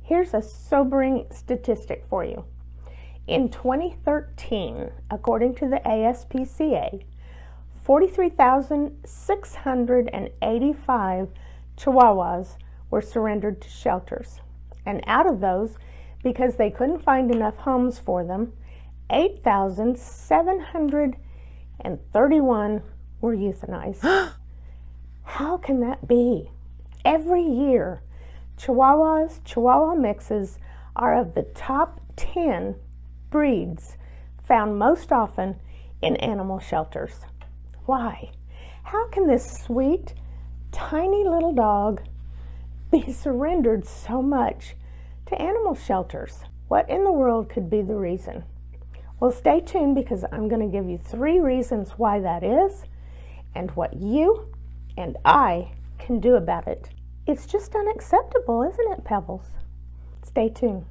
Here's a sobering statistic for you. In 2013, according to the ASPCA, 43,685 Chihuahuas were surrendered to shelters. And out of those, because they couldn't find enough homes for them, 8,731 were euthanized. How can that be? Every year, Chihuahua mixes are of the top 10 breeds found most often in animal shelters. Why? How can this sweet, tiny little dog be surrendered so much to animal shelters? What in the world could be the reason? Well, stay tuned because I'm going to give you 3 reasons why that is and what you and I can do about it. It's just unacceptable, isn't it, Pebbles? Stay tuned.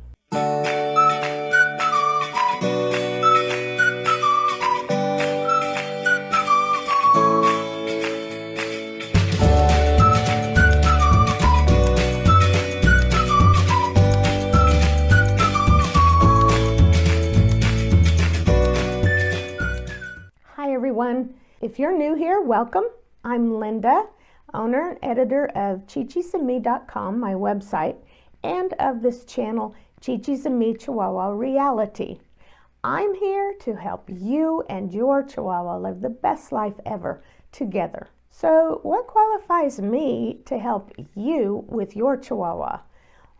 Hi everyone. If you're new here, welcome. I'm Linda, owner and editor of CHIHUAHUA.com, my website, and of this channel, Chi-Chi's and Me Chihuahua Reality. I'm here to help you and your Chihuahua live the best life ever together. So what qualifies me to help you with your Chihuahua?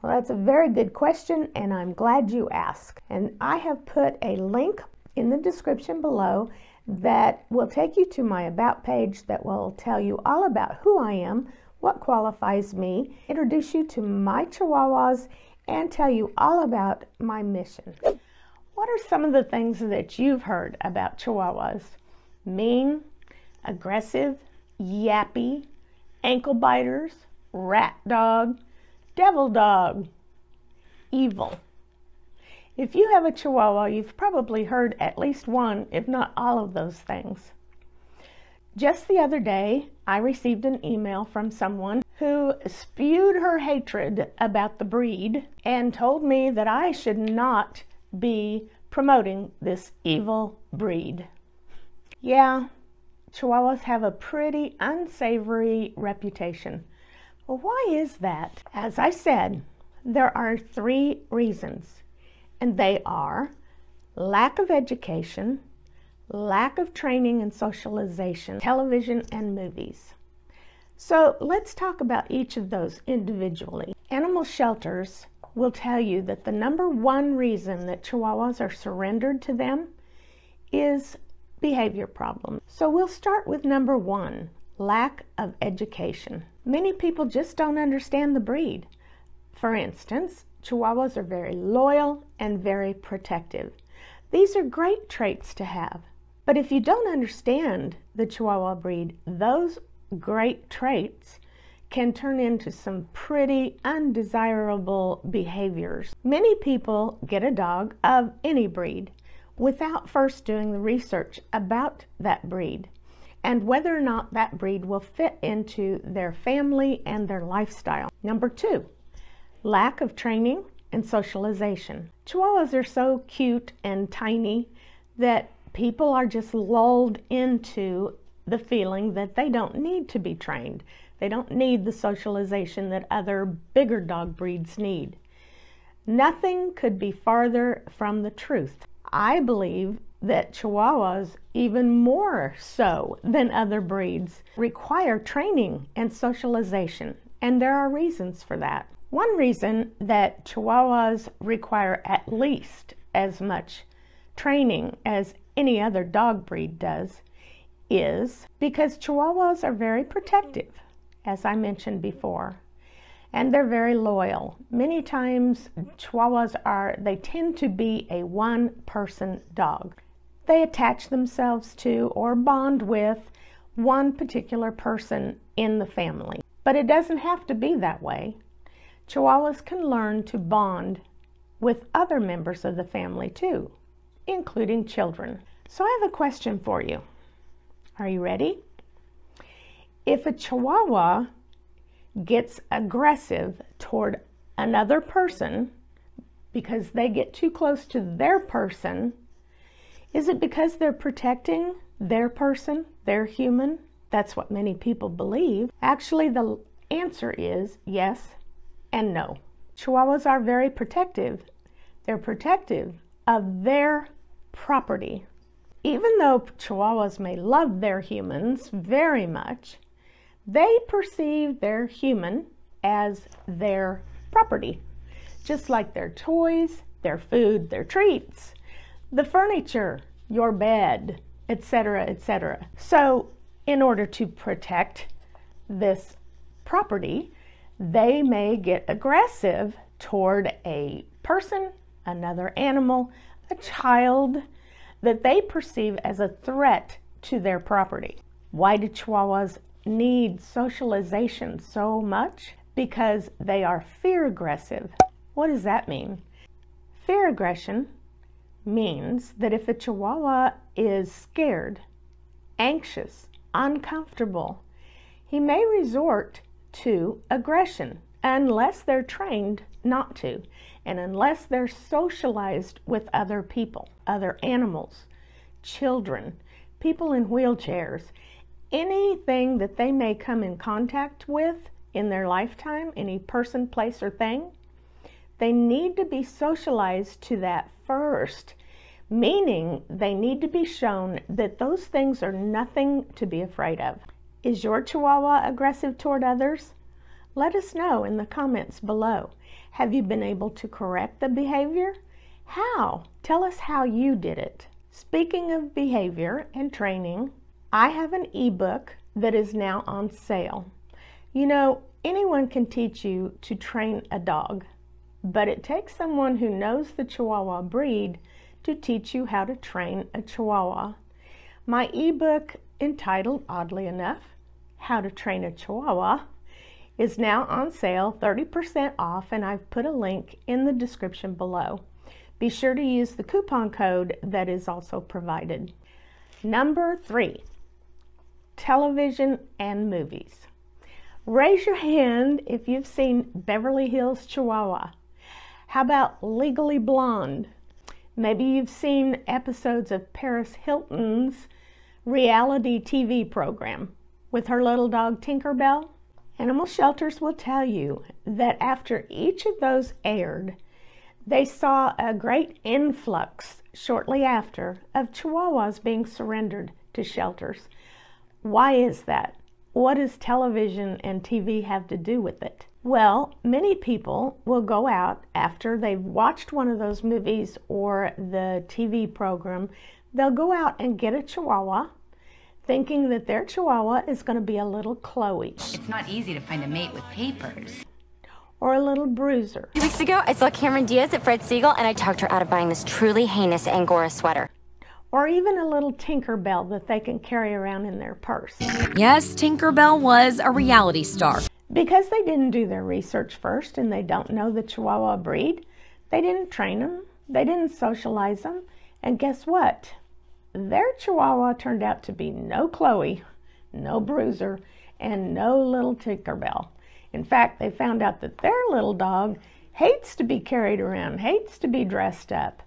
Well, that's a very good question, and I'm glad you asked. And I have put a link in the description below that will take you to my About page that will tell you all about who I am, what qualifies me, introduce you to my Chihuahuas, and tell you all about my mission. What are some of the things that you've heard about Chihuahuas? Mean, aggressive, yappy, ankle biters, rat dog, devil dog, evil. If you have a Chihuahua, you've probably heard at least one, if not all of those things. Just the other day, I received an email from someone who spewed her hatred about the breed and told me that I should not be promoting this evil breed. Yeah, Chihuahuas have a pretty unsavory reputation. Well, why is that? As I said, there are 3 reasons. And they are lack of education, lack of training and socialization, television and movies. So let's talk about each of those individually. Animal shelters will tell you that the #1 reason that Chihuahuas are surrendered to them is behavior problems. So we'll start with #1, lack of education. Many people just don't understand the breed. For instance, Chihuahuas are very loyal and very protective. These are great traits to have. But if you don't understand the Chihuahua breed, those great traits can turn into some pretty undesirable behaviors. Many people get a dog of any breed without first doing the research about that breed and whether or not that breed will fit into their family and their lifestyle. #2. Lack of training and socialization. Chihuahuas are so cute and tiny that people are just lulled into the feeling that they don't need to be trained. They don't need the socialization that other bigger dog breeds need. Nothing could be farther from the truth. I believe that Chihuahuas, even more so than other breeds, require training and socialization, and there are reasons for that. One reason that Chihuahuas require at least as much training as any other dog breed does is because Chihuahuas are very protective, as I mentioned before, and they're very loyal. Many times Chihuahuas they tend to be a one-person dog. They attach themselves to or bond with one particular person in the family. But it doesn't have to be that way. Chihuahuas can learn to bond with other members of the family too, including children. So I have a question for you. Are you ready? If a Chihuahua gets aggressive toward another person because they get too close to their person? Is it because they're protecting their person, their human? That's what many people believe. Actually, the answer is yes and no. Chihuahuas are very protective. They're protective of their property. Even though Chihuahuas may love their humans very much, they perceive their human as their property, just like their toys, their food, their treats, the furniture, your bed, etc., etc. So in order to protect this property, they may get aggressive toward a person, another animal, a child that they perceive as a threat to their property. Why do Chihuahuas need socialization so much? Because they are fear aggressive. What does that mean? Fear aggression means that if a Chihuahua is scared, anxious, uncomfortable, he may resort to aggression unless they're trained not to, and unless they're socialized with other people, other animals, children, people in wheelchairs, anything that they may come in contact with in their lifetime, any person, place, or thing. They need to be socialized to that first, meaning they need to be shown that those things are nothing to be afraid of. Is your Chihuahua aggressive toward others? Let us know in the comments below. Have you been able to correct the behavior? How? Tell us how you did it. Speaking of behavior and training, I have an ebook that is now on sale. You know, anyone can teach you to train a dog, but it takes someone who knows the Chihuahua breed to teach you how to train a Chihuahua. My ebook, entitled, oddly enough, How to Train a Chihuahua, is now on sale, 30% off, and I've put a link in the description below. Be sure to use the coupon code that is also provided. Number 3, television and movies. Raise your hand if you've seen Beverly Hills Chihuahua. How about Legally Blonde? Maybe you've seen episodes of Paris Hilton's reality TV program with her little dog Tinkerbell. Animal shelters will tell you that after each of those aired, they saw a great influx shortly after of Chihuahuas being surrendered to shelters. Why is that? What does television and TV have to do with it? Well, many people will go out after they've watched one of those movies or the TV program. They'll go out and get a Chihuahua, thinking that their Chihuahua is going to be a little Chloe. It's not easy to find a mate with papers. Or a little Bruiser. 2 weeks ago, I saw Cameron Diaz at Fred Siegel, and I talked her out of buying this truly heinous Angora sweater. Or even a little Tinkerbell that they can carry around in their purse. Yes, Tinkerbell was a reality star. Because they didn't do their research first and they don't know the Chihuahua breed, they didn't train them, they didn't socialize them, and guess what? Their Chihuahua turned out to be no Chloe, no Bruiser, and no little Tinkerbell. In fact, they found out that their little dog hates to be carried around, hates to be dressed up.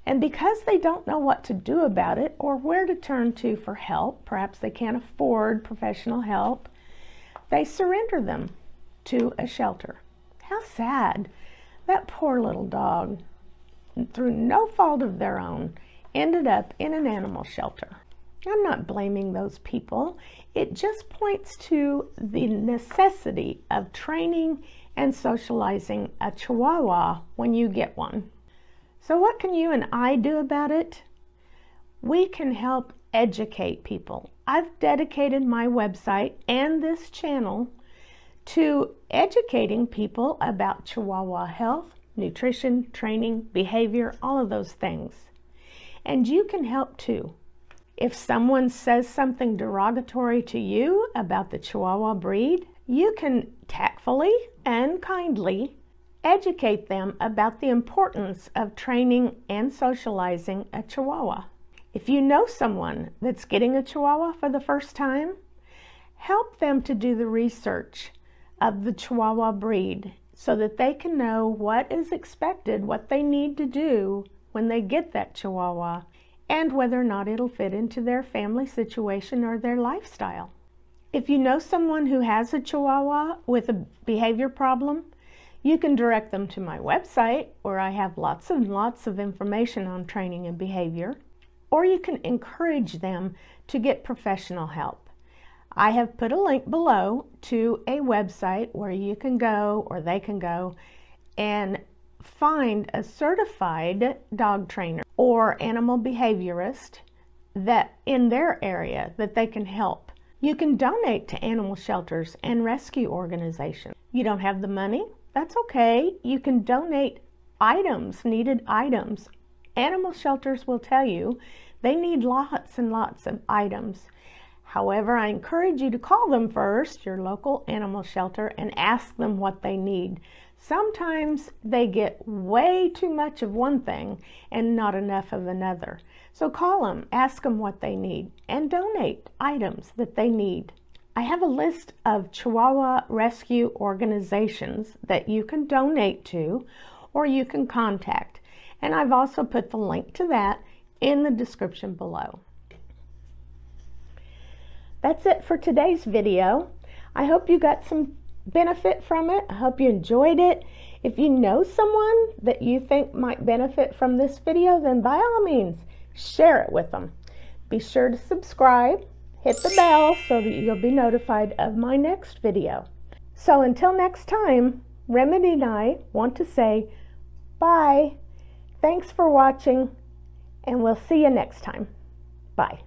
And because they don't know what to do about it or where to turn to for help, perhaps they can't afford professional help, they surrender them to a shelter. How sad. That poor little dog, through no fault of their own, ended up in an animal shelter. I'm not blaming those people. It just points to the necessity of training and socializing a Chihuahua when you get one. So what can you and I do about it? We can help educate people. I've dedicated my website and this channel to educating people about Chihuahua health, nutrition, training, behavior, all of those things. And you can help too. If someone says something derogatory to you about the Chihuahua breed, you can tactfully and kindly educate them about the importance of training and socializing a Chihuahua. If you know someone that's getting a Chihuahua for the first time, help them to do the research of the Chihuahua breed so that they can know what is expected, what they need to do when they get that Chihuahua, and whether or not it'll fit into their family situation or their lifestyle. If you know someone who has a Chihuahua with a behavior problem, you can direct them to my website, where I have lots and lots of information on training and behavior, or you can encourage them to get professional help. I have put a link below to a website where you can go, or they can go, and find a certified dog trainer or animal behaviorist that in their area that they can help. You can donate to animal shelters and rescue organizations. You don't have the money? That's okay. You can donate items, needed items. Animal shelters will tell you they need lots and lots of items. However, I encourage you to call them first, your local animal shelter, and ask them what they need. Sometimes they get way too much of one thing and not enough of another. So call them, ask them what they need, and donate items that they need. I have a list of Chihuahua rescue organizations that you can donate to or you can contact. And I've also put the link to that in the description below. That's it for today's video. I hope you got some benefit from it. I hope you enjoyed it. If you know someone that you think might benefit from this video, then by all means, share it with them. Be sure to subscribe, hit the bell so that you'll be notified of my next video. So until next time, Remedy and I want to say bye. Thanks for watching, and we'll see you next time. Bye.